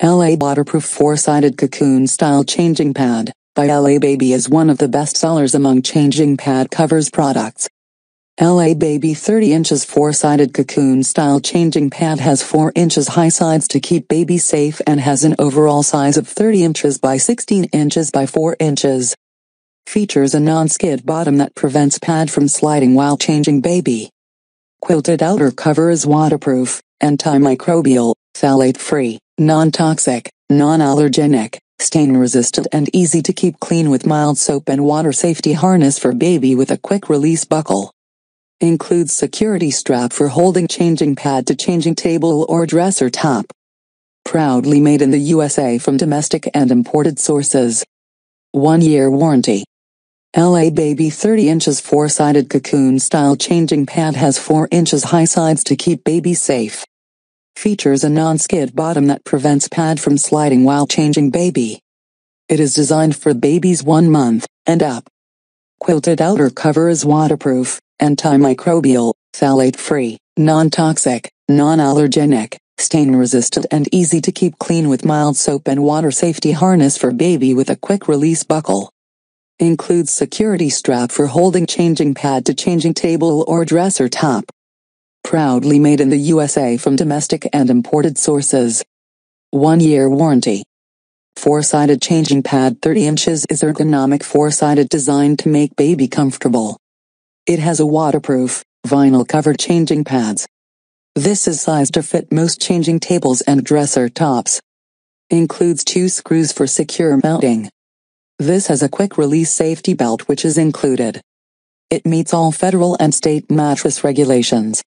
U.S.A. Waterproof 4-sided Cocoon Style Changing Pad by U.S.A. Baby is one of the best sellers among changing pad covers products. U.S.A. Baby 30 inches 4-sided Cocoon Style Changing Pad has 4 inches high sides to keep baby safe and has an overall size of 30 inches by 16 inches by 4 inches. Features a non-skid bottom that prevents pad from sliding while changing baby. Quilted outer cover is waterproof, anti-microbial, phthalate-free, non-toxic, non-allergenic, stain-resistant and easy to keep clean with mild soap and water. Safety harness for baby with a quick-release buckle. Includes security strap for holding changing pad to changing table or dresser top. Proudly made in the U.S.A. from domestic and imported sources. 1-year warranty. U.S.A. Baby 30 inches 4-sided Cocoon Style Changing Pad has 4 inches high sides to keep baby safe. Features a non-skid bottom that prevents pad from sliding while changing baby. It is designed for babies 1 month and up. Quilted outer cover is waterproof, anti-microbial, phthalate-free, non-toxic, non-allergenic, stain-resistant and easy to keep clean with mild soap and water. Safety harness for baby with a quick-release buckle. Includes security strap for holding changing pad to changing table or dresser top. Proudly made in the U.S.A. from domestic and imported sources. 1-year warranty. 4-sided changing pad 30 inches is ergonomic 4-sided designed to make baby comfortable. It has a waterproof, vinyl-covered changing pads. This is sized to fit most changing tables and dresser tops. Includes 2 screws for secure mounting. This has a quick-release safety belt which is included. It meets all federal and state mattress regulations.